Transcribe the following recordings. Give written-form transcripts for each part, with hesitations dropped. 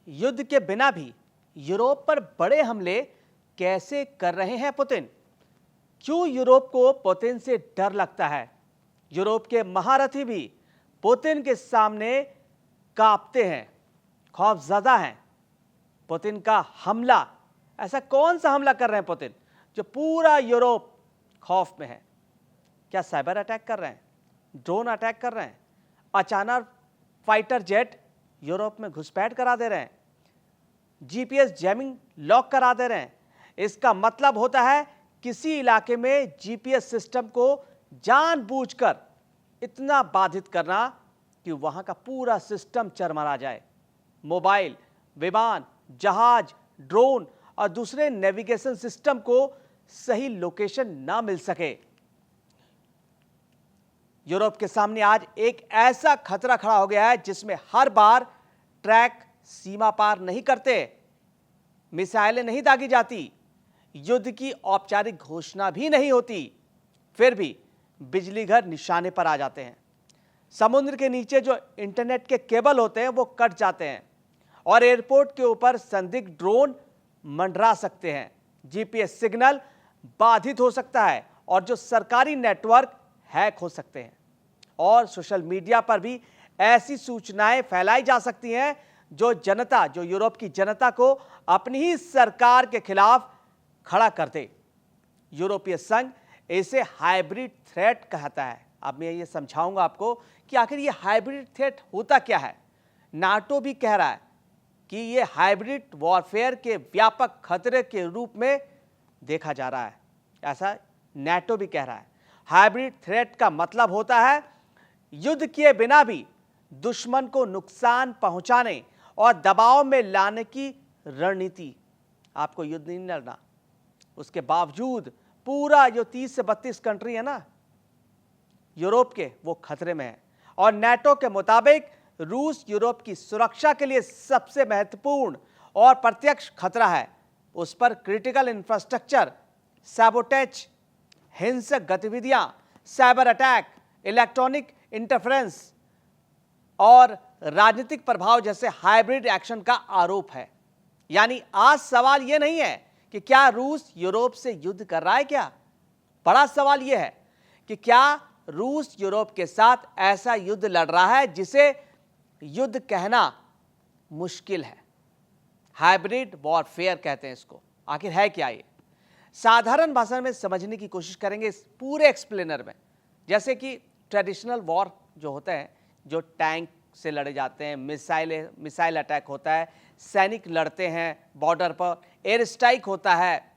युद्ध के बिना भी यूरोप पर बड़े हमले कैसे कर रहे हैं पुतिन? क्यों यूरोप को पुतिन से डर लगता है? यूरोप के महारथी भी पुतिन के सामने कांपते हैं, खौफजदा हैं। पुतिन का हमला, ऐसा कौन सा हमला कर रहे हैं पुतिन जो पूरा यूरोप खौफ में है? क्या साइबर अटैक कर रहे हैं? ड्रोन अटैक कर रहे हैं? अचानक फाइटर जेट यूरोप में घुसपैठ करा दे रहे हैं? जीपीएस जैमिंग लॉक करा दे रहे हैं? इसका मतलब होता है किसी इलाके में जीपीएस सिस्टम को जानबूझकर इतना बाधित करना कि वहां का पूरा सिस्टम चरमरा जाए। मोबाइल, विमान, जहाज, ड्रोन और दूसरे नेविगेशन सिस्टम को सही लोकेशन ना मिल सके। यूरोप के सामने आज एक ऐसा खतरा खड़ा हो गया है जिसमें हर बार ट्रैक सीमा पार नहीं करते, मिसाइलें नहीं दागी जाती, युद्ध की औपचारिक घोषणा भी नहीं होती, फिर भी बिजली घर निशाने पर आ जाते हैं। समुद्र के नीचे जो इंटरनेट के केबल होते हैं वो कट जाते हैं और एयरपोर्ट के ऊपर संदिग्ध ड्रोन मंडरा सकते हैं। जीपीएस सिग्नल बाधित हो सकता है और जो सरकारी नेटवर्क हैक हो सकते हैं और सोशल मीडिया पर भी ऐसी सूचनाएं फैलाई जा सकती हैं जो यूरोप की जनता को अपनी ही सरकार के खिलाफ खड़ा कर दे। यूरोपीय संघ इसे हाइब्रिड थ्रेट कहता है। अब मैं ये समझाऊंगा आपको कि आखिर ये हाइब्रिड थ्रेट होता क्या है। नाटो भी कह रहा है कि ये हाइब्रिड वॉरफेयर के व्यापक खतरे के रूप में देखा जा रहा है, ऐसा नाटो भी कह रहा है। हाइब्रिड थ्रेट का मतलब होता है युद्ध किए बिना भी दुश्मन को नुकसान पहुंचाने और दबाव में लाने की रणनीति। आपको युद्ध नहीं लड़ना, उसके बावजूद पूरा जो 30 से 32 कंट्री है ना यूरोप के, वो खतरे में है। और नाटो के मुताबिक रूस यूरोप की सुरक्षा के लिए सबसे महत्वपूर्ण और प्रत्यक्ष खतरा है। उस पर क्रिटिकल इंफ्रास्ट्रक्चर, सैबोटेज, हिंसक गतिविधियां, साइबर अटैक, इलेक्ट्रॉनिक इंटरफेरेंस और राजनीतिक प्रभाव जैसे हाइब्रिड एक्शन का आरोप है। यानी आज सवाल यह नहीं है कि क्या रूस यूरोप से युद्ध कर रहा है। क्या बड़ा सवाल यह है कि क्या रूस यूरोप के साथ ऐसा युद्ध लड़ रहा है जिसे युद्ध कहना मुश्किल है। हाइब्रिड वॉरफेयर कहते हैं इसको। आखिर है क्या ये? साधारण भाषा में समझने की कोशिश करेंगे इस पूरे एक्सप्लेनर में। जैसे कि ट्रेडिशनल वॉर जो होते हैं, जो टैंक से लड़े जाते हैं, मिसाइल अटैक होता है, सैनिक लड़ते हैं बॉर्डर पर, एयर स्ट्राइक होता है,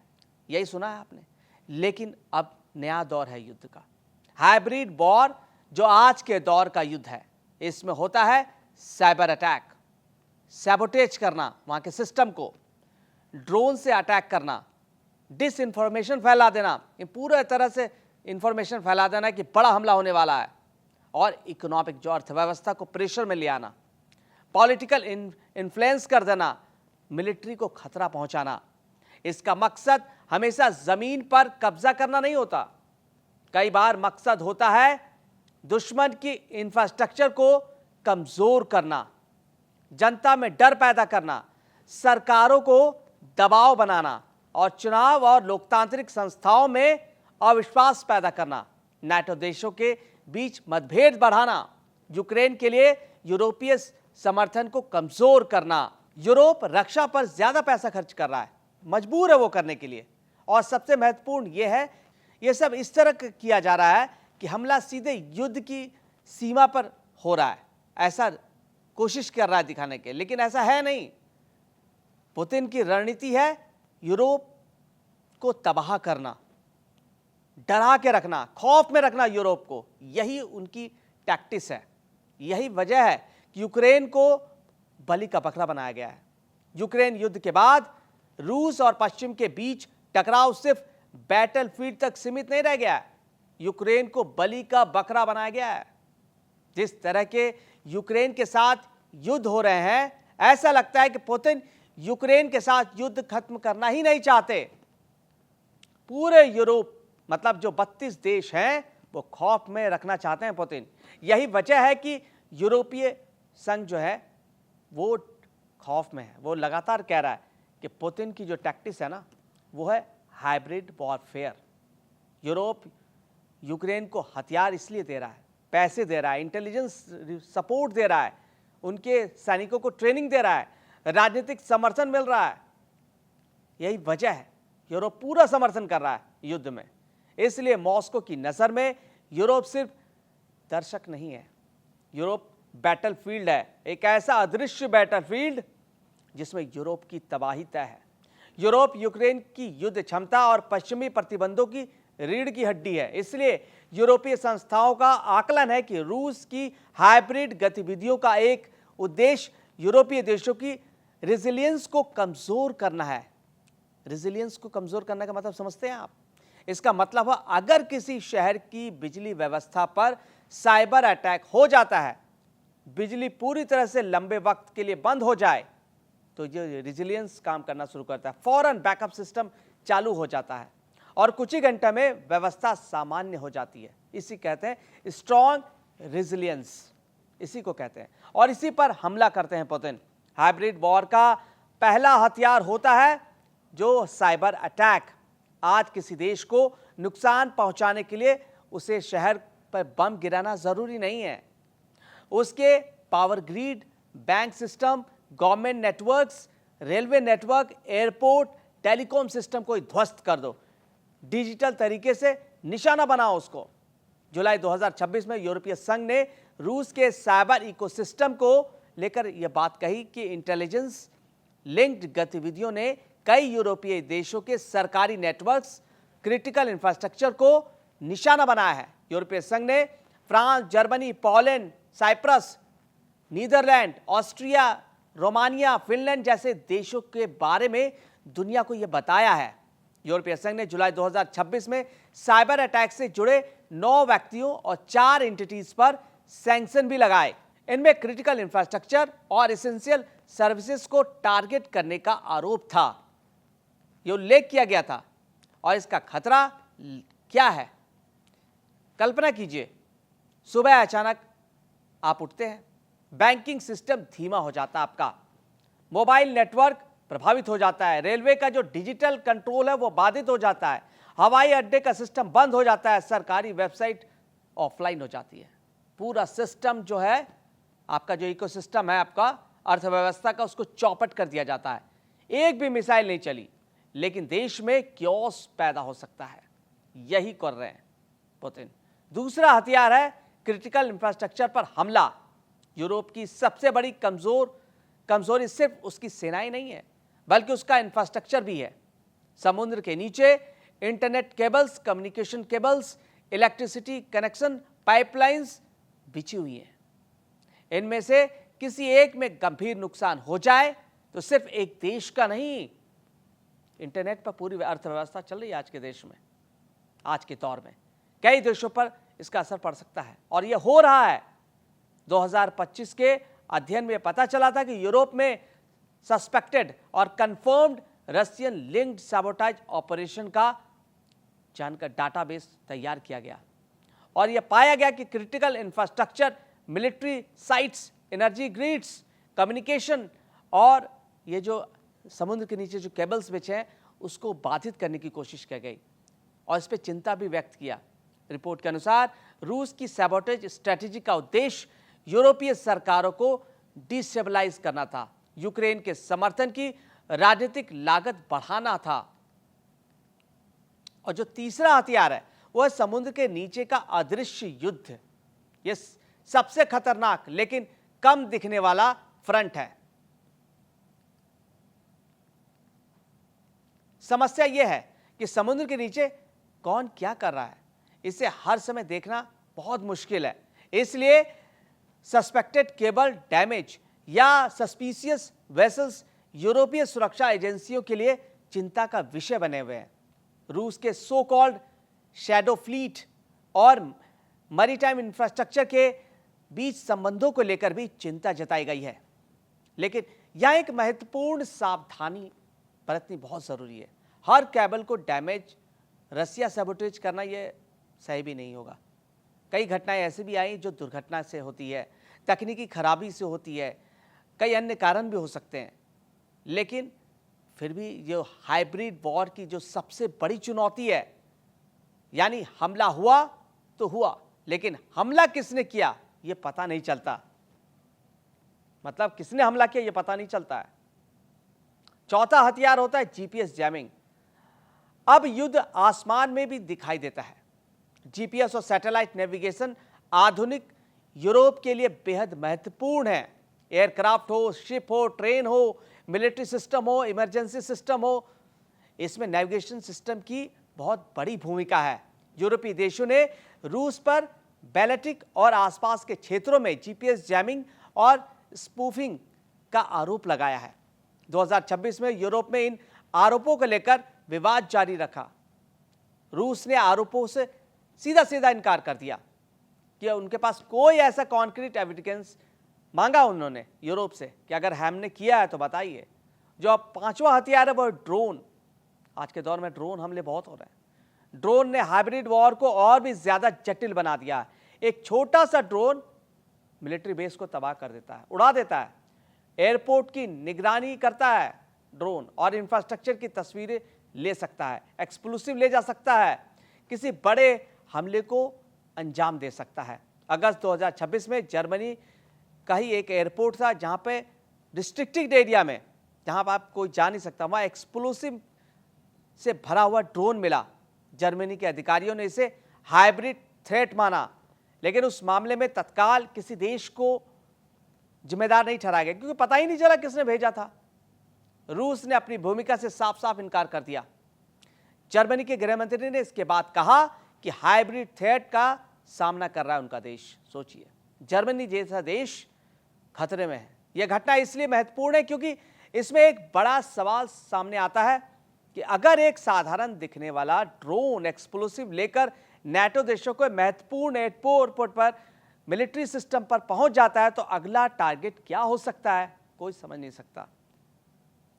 यही सुना है आपने। लेकिन अब नया दौर है युद्ध का, हाइब्रिड वॉर, जो आज के दौर का युद्ध है। इसमें होता है साइबर अटैक, सैबोटेज करना वहां के सिस्टम को, ड्रोन से अटैक करना, डिस इंफॉर्मेशन फैला देना, ये पूरे तरह से इंफॉर्मेशन फैला देना कि बड़ा हमला होने वाला है, और इकोनॉमिक जो अर्थव्यवस्था को प्रेशर में ले आना, पॉलिटिकल इन्फ्लुएंस कर देना, मिलिट्री को खतरा पहुंचाना। इसका मकसद हमेशा जमीन पर कब्जा करना नहीं होता। कई बार मकसद होता है दुश्मन की इंफ्रास्ट्रक्चर को कमजोर करना, जनता में डर पैदा करना, सरकारों को दबाव बनाना और चुनाव और लोकतांत्रिक संस्थाओं में अविश्वास पैदा करना, नाटो देशों के बीच मतभेद बढ़ाना, यूक्रेन के लिए यूरोपीय समर्थन को कमजोर करना। यूरोप रक्षा पर ज्यादा पैसा खर्च कर रहा है, मजबूर है वो करने के लिए। और सबसे महत्वपूर्ण यह है, यह सब इस तरह किया जा रहा है कि हमला सीधे युद्ध की सीमा पर हो रहा है, ऐसा कोशिश कर रहा है दिखाने के, लेकिन ऐसा है नहीं। पुतिन की रणनीति है यूरोप को तबाह करना, डरा के रखना, खौफ में रखना यूरोप को। यही उनकी टैक्टिस है। यही वजह है कि यूक्रेन को बलि का बकरा बनाया गया है। यूक्रेन युद्ध के बाद रूस और पश्चिम के बीच टकराव सिर्फ बैटलफील्ड तक सीमित नहीं रह गया है, यूक्रेन को बलि का बकरा बनाया गया है। जिस तरह के यूक्रेन के साथ युद्ध हो रहे हैं, ऐसा लगता है कि पुतिन यूक्रेन के साथ युद्ध खत्म करना ही नहीं चाहते। पूरे यूरोप, मतलब जो 32 देश हैं, वो खौफ में रखना चाहते हैं पुतिन। यही वजह है कि यूरोपीय संघ जो है वो खौफ में है। वो लगातार कह रहा है कि पुतिन की जो टैक्टिस है ना, वो है हाइब्रिड वॉरफेयर। यूरोप यूक्रेन को हथियार इसलिए दे रहा है, पैसे दे रहा है, इंटेलिजेंस सपोर्ट दे रहा है, उनके सैनिकों को ट्रेनिंग दे रहा है, राजनीतिक समर्थन मिल रहा है। यही वजह है यूरोप पूरा समर्थन कर रहा है युद्ध में। इसलिए मॉस्को की नजर में यूरोप सिर्फ दर्शक नहीं है, यूरोप बैटलफील्ड है, एक ऐसा अदृश्य बैटलफील्ड जिसमें यूरोप की तबाही तय है। यूरोप यूक्रेन की युद्ध क्षमता और पश्चिमी प्रतिबंधों की रीढ़ की हड्डी है। इसलिए यूरोपीय संस्थाओं का आकलन है कि रूस की हाइब्रिड गतिविधियों का एक उद्देश्य यूरोपीय देशों की रेजिलियंस को कमजोर करना है। रेजिलियंस को कमजोर करने का मतलब समझते हैं आप? इसका मतलब है अगर किसी शहर की बिजली व्यवस्था पर साइबर अटैक हो जाता है, बिजली पूरी तरह से लंबे वक्त के लिए बंद हो जाए, तो ये रेजिलियंस काम करना शुरू करता है, फौरन बैकअप सिस्टम चालू हो जाता है और कुछ ही घंटे में व्यवस्था सामान्य हो जाती है। इसी कहते हैं स्ट्रॉन्ग रेजिलियंस, इसी को कहते हैं। और इसी पर हमला करते हैं पुतिन। हाइब्रिड वॉर का पहला हथियार होता है जो साइबर अटैक। आज किसी देश को नुकसान पहुंचाने के लिए उसे शहर पर बम गिराना जरूरी नहीं है। उसके power grid, bank system, government networks, railway network, airport, telecom system को ध्वस्त कर दो, डिजिटल तरीके से निशाना बनाओ उसको। जुलाई 2026 में यूरोपीय संघ ने रूस के साइबर इकोसिस्टम को लेकर यह बात कही कि इंटेलिजेंस लिंक्ड गतिविधियों ने कई यूरोपीय देशों के सरकारी नेटवर्क्स, क्रिटिकल इंफ्रास्ट्रक्चर को निशाना बनाया है। यूरोपीय संघ ने France, Germany, Poland, Cyprus, Netherlands, Austria, Romania, Finland जैसे देशों के बारे में दुनिया को यह बताया है। यूरोपीय संघ ने जुलाई 2026 में साइबर अटैक से जुड़े 9 व्यक्तियों और 4 एंटिटीज पर सैंक्शन भी लगाए। इनमें क्रिटिकल इंफ्रास्ट्रक्चर और एसेंशियल सर्विसेज को टारगेट करने का आरोप था, यह उल्लेख किया गया था। और इसका खतरा क्या है? कल्पना कीजिए, सुबह अचानक आप उठते हैं, बैंकिंग सिस्टम धीमा हो जाता है आपका, मोबाइल नेटवर्क प्रभावित हो जाता है, रेलवे का जो डिजिटल कंट्रोल है वो बाधित हो जाता है, हवाई अड्डे का सिस्टम बंद हो जाता है, सरकारी वेबसाइट ऑफलाइन हो जाती है। पूरा सिस्टम जो है आपका, जो इकोसिस्टम है आपका अर्थव्यवस्था का, उसको चौपट कर दिया जाता है। एक भी मिसाइल नहीं चली, लेकिन देश में क्योस पैदा हो सकता है। यही कर रहे हैं पुतिन। दूसरा हथियार है क्रिटिकल इंफ्रास्ट्रक्चर पर हमला। यूरोप की सबसे बड़ी कमजोरी सिर्फ उसकी सेनाएं नहीं है, बल्कि उसका इंफ्रास्ट्रक्चर भी है। समुद्र के नीचे internet cables, communication cables, electricity connection pipelines बिछी हुई हैं। इनमें से किसी एक में गंभीर नुकसान हो जाए तो सिर्फ एक देश का नहीं, इंटरनेट पर पूरी अर्थव्यवस्था चल रही है आज के देश में, आज के दौर में कई देशों पर इसका असर पड़ सकता है। और यह हो रहा है। 2025 के अध्ययन में पता चला था कि यूरोप में सस्पेक्टेड और confirmed Russian linked sabotage operation का जानकर डाटाबेस तैयार किया गया और यह पाया गया कि critical infrastructure, military sites, energy grids, communication और ये जो समुद्र के नीचे जो केबल्स बिछे हैं उसको बाधित करने की कोशिश की गई और इस पर चिंता भी व्यक्त किया। रिपोर्ट के अनुसार रूस की सैबोटेज स्ट्रेटेजी का उद्देश्य यूरोपीय सरकारों को डिस्टेबलाइज करना था, यूक्रेन के समर्थन की राजनीतिक लागत बढ़ाना था। और जो तीसरा हथियार है वह समुद्र के नीचे का अदृश्य युद्ध। यह सबसे खतरनाक लेकिन कम दिखने वाला फ्रंट है। समस्या यह है कि समुद्र के नीचे कौन क्या कर रहा है, इसे हर समय देखना बहुत मुश्किल है। इसलिए सस्पेक्टेड केबल डैमेज या सस्पिशियस वेसल्स यूरोपीय सुरक्षा एजेंसियों के लिए चिंता का विषय बने हुए हैं। रूस के सो कॉल्ड शैडो फ्लीट और मैरीटाइम इंफ्रास्ट्रक्चर के बीच संबंधों को लेकर भी चिंता जताई गई है। लेकिन यहां एक महत्वपूर्ण सावधानी बरतनी बहुत जरूरी है। हर केबल को डैमेज, रसिया सैबोटेज करना यह सही भी नहीं होगा। कई घटनाएं ऐसी भी आई जो दुर्घटना से होती है, तकनीकी खराबी से होती है, कई अन्य कारण भी हो सकते हैं। लेकिन फिर भी जो हाइब्रिड वॉर की जो सबसे बड़ी चुनौती है, यानी हमला हुआ तो हुआ, लेकिन हमला किसने किया ये पता नहीं चलता। मतलब किसने हमला किया ये पता नहीं चलता है। चौथा हथियार होता है जीपीएस जैमिंग। अब युद्ध आसमान में भी दिखाई देता है। जीपीएस और सैटेलाइट नेविगेशन आधुनिक यूरोप के लिए बेहद महत्वपूर्ण है। एयरक्राफ्ट हो, शिप हो, ट्रेन हो, मिलिट्री सिस्टम हो, इमरजेंसी सिस्टम हो, इसमें नेविगेशन सिस्टम की बहुत बड़ी भूमिका है। यूरोपीय देशों ने रूस पर बैल्टिक और आसपास के क्षेत्रों में जीपीएस जैमिंग और स्पूफिंग का आरोप लगाया है। 2026 में यूरोप में इन आरोपों को लेकर विवाद जारी रखा। रूस ने आरोपों से सीधा सीधा इनकार कर दिया कि उनके पास कोई ऐसा कॉन्क्रीट एविडेंस मांगा उन्होंने यूरोप से कि अगर हमने किया है तो बताइए। जो अब पांचवा हथियार है वो ड्रोन। आज के दौर में ड्रोन हमले बहुत हो रहे हैं। ड्रोन ने हाइब्रिड वॉर को और भी ज्यादा जटिल बना दिया है। एक छोटा सा ड्रोन मिलिट्री बेस को तबाह कर देता है, उड़ा देता है। एयरपोर्ट की निगरानी करता है ड्रोन और इंफ्रास्ट्रक्चर की तस्वीरें ले सकता है, एक्सप्लोसिव ले जा सकता है, किसी बड़े हमले को अंजाम दे सकता है। अगस्त 2026 में जर्मनी का ही एक एयरपोर्ट था जहां पे रिस्ट्रिक्टेड एरिया में, जहां पर आप कोई जा नहीं सकता, वहां एक्सप्लोसिव से भरा हुआ ड्रोन मिला। जर्मनी के अधिकारियों ने इसे हाइब्रिड थ्रेट माना, लेकिन उस मामले में तत्काल किसी देश को जिम्मेदार नहीं ठहराया गया क्योंकि पता ही नहीं चला किसने भेजा था। रूस ने अपनी भूमिका से साफ साफ इनकार कर दिया। जर्मनी के गृह मंत्री ने इसके बाद कहा कि हाइब्रिड थ्रेट का सामना कर रहा है उनका देश। सोचिए, जर्मनी जैसा देश खतरे में है। यह घटना इसलिए महत्वपूर्ण है क्योंकि इसमें एक बड़ा सवाल सामने आता है कि अगर एक साधारण दिखने वाला ड्रोन एक्सप्लोसिव लेकर नाटो देशों को महत्वपूर्ण एयरपोर्ट पर मिलिट्री सिस्टम पर पहुंच जाता है तो अगला टारगेट क्या हो सकता है, कोई समझ नहीं सकता,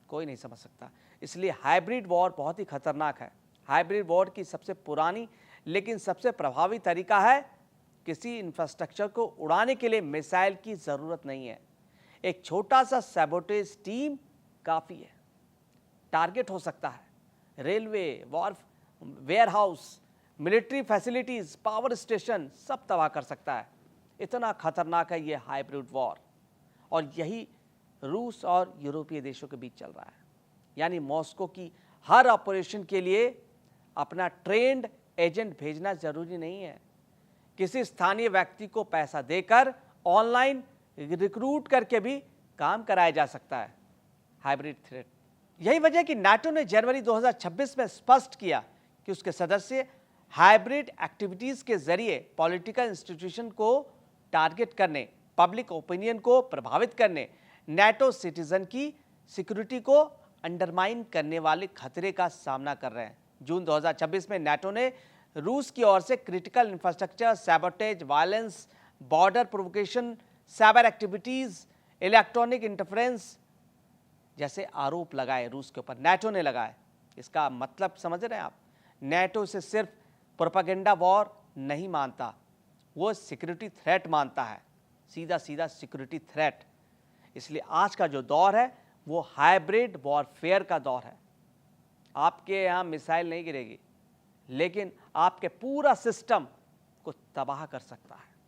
कोई नहीं समझ सकता। इसलिए हाइब्रिड वॉर बहुत ही खतरनाक है। हाइब्रिड वॉर की सबसे पुरानी लेकिन सबसे प्रभावी तरीका है किसी इंफ्रास्ट्रक्चर को उड़ाने के लिए मिसाइल की जरूरत नहीं है। एक छोटा सा सैबोटेज टीम काफी है। टारगेट हो सकता है railway, Wharf, warehouse, military facilities, power station, सब तबाह कर सकता है। इतना खतरनाक है ये हाइब्रिड वॉर, और यही रूस और यूरोपीय देशों के बीच चल रहा है। यानी मॉस्को की हर ऑपरेशन के लिए अपना ट्रेंड एजेंट भेजना जरूरी नहीं है। किसी स्थानीय व्यक्ति को पैसा देकर ऑनलाइन रिक्रूट करके भी काम कराया जा सकता है। हाइब्रिड थ्रेट यही वजह कि नाटो ने जनवरी 2026 में स्पष्ट किया कि उसके सदस्य हाइब्रिड एक्टिविटीज के जरिए पॉलिटिकल इंस्टीट्यूशन को टारगेट करने, पब्लिक ओपिनियन को प्रभावित करने, नाटो सिटीजन की सिक्योरिटी को अंडरमाइन करने वाले खतरे का सामना कर रहे हैं। जून 2026 में नाटो ने रूस की ओर से critical infrastructure, sabotage, violence, border provocation, cyber activities, electronic interference जैसे आरोप लगाए रूस के ऊपर, नाटो ने लगाए। इसका मतलब समझ रहे हैं आप? नाटो से सिर्फ प्रोपेगेंडा वॉर नहीं मानता, वो सिक्योरिटी थ्रेट मानता है, सीधा सीधा सिक्योरिटी थ्रेट। इसलिए आज का जो दौर है वो हाइब्रिड वॉरफेयर का दौर है। आपके यहाँ मिसाइल नहीं गिरेगी, लेकिन आपके पूरा सिस्टम को तबाह कर सकता है।